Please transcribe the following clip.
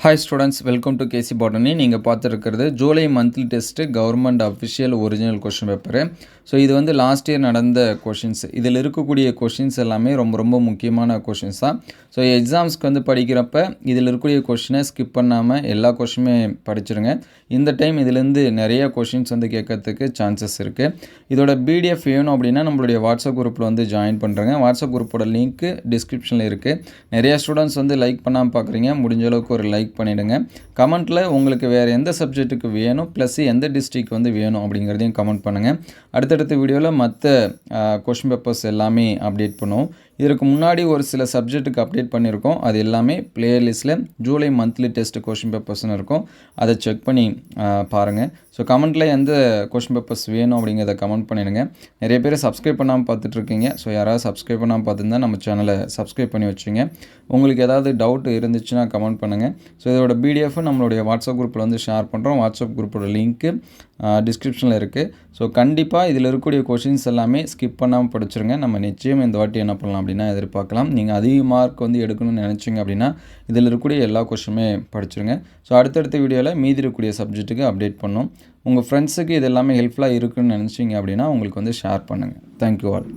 Hi students, welcome to KC Botany. நீங்கள் பார்த்துருக்கிறது July monthly test government official original question paper. So இது வந்து last year நடந்த questions. இதில் இருக்கக்கூடிய கொஷின்ஸ் எல்லாமே ரொம்ப முக்கியமான கொஷின்ஸ் தான். ஸோ எக்ஸாம்ஸ்க்கு வந்து படிக்கிறப்ப இதில் இருக்கக்கூடிய கொஷினை ஸ்கிப் பண்ணாமல் எல்லா கொஷினுமே படிச்சிருங்க. இந்த டைம் இதிலேருந்து நிறைய கொஷின்ஸ் வந்து கேட்கறதுக்கு சான்சஸ் இருக்குது. இதோட பிடிஎஃப் வேணும் அப்படின்னா நம்மளுடைய வாட்ஸ்அப் குரூப்பில் வந்து ஜாயின் பண்ணுறேங்க. வாட்ஸ்அப் குரூப்போட லிங்க்கு டிஸ்கிரிப்ஷனில் இருக்குது. நிறையா ஸ்டூடெண்ட்ஸ் வந்து லைக் பண்ணாமல் பார்க்குறீங்க. முடிஞ்ச அளவுக்கு ஒரு லைக் பண்ணிவிடுங்க. கமெண்ட்டில் உங்களுக்கு வேறு எந்த சப்ஜெக்ட்டுக்கு வேணும் ப்ளஸ் எந்த டிஸ்ட்ரிக் வந்து வேணும் அப்படிங்கிறதையும் கமெண்ட் பண்ணுங்கள். அடுத்தடுத்த வீடியோவில் மற்ற கொஷின் பேப்பர்ஸ் எல்லாமே அப்டேட் பண்ணுவோம். இதற்கு முன்னாடி ஒரு சில சப்ஜெக்ட்டுக்கு அப்டேட் பண்ணியிருக்கோம். அது எல்லாமே பிளேலிஸ்ட்டில் ஜூலை மந்த்லி டெஸ்ட் கொஷின் பேப்பர்ஸ்னு இருக்கும். அதை செக் பண்ணி பாருங்கள். ஸோ கமெண்ட்டில் எந்த கொஷின் பேப்பர்ஸ் வேணும் அப்படிங்கிறத கமெண்ட் பண்ணிடுங்க. நிறைய பேர் சப்ஸ்கிரைப் பண்ணாமல் பார்த்துட்ருக்கீங்க. ஸோ யாராவது சப்ஸ்கிரைப் பண்ணாமல் பார்த்துருந்தா நம்ம சேனலை சப்ஸ்கிரைப் பண்ணி வச்சுங்க. உங்களுக்கு ஏதாவது டவுட் இருந்துச்சுன்னா கமெண்ட் பண்ணுங்கள். ஸோ இதோட பிடிஎஃப் நம்மளுடைய வாட்ஸ்அப் குரூப்பில் வந்து ஷேர் பண்ணுறோம். வாட்ஸ்அப் குரூப்போட லிங்க்கு டிஸ்கிரிப்ஷனில் இருக்குது. ஸோ கண்டிப்பாக இதில் இருக்கக்கூடிய கொஷின்ஸ் எல்லாமே ஸ்கிப் பண்ணாமல் படிச்சிருங்க. நம்ம நிச்சயம் இந்த வாட்டி என்ன பண்ணலாம் அப்படின்னா எதிர்பார்க்கலாம். நீங்கள் அதிக மார்க் வந்து எடுக்கணும்னு நினச்சிங்க அப்படின்னா இதில் இருக்கக்கூடிய எல்லா கொஷினுமே படிச்சிருங்க. ஸோ அடுத்தடுத்த வீடியோவில் மீதி இருக்கக்கூடிய சப்ஜெக்ட்டுக்கு அப்டேட் பண்ணோம். உங்கள் ஃப்ரெண்ட்ஸுக்கு இது எல்லாமே ஹெல்ப்ஃபுல்லாக இருக்குன்னு நினச்சிங்க அப்படின்னா உங்களுக்கு வந்து ஷேர் பண்ணுங்கள். Thank you all.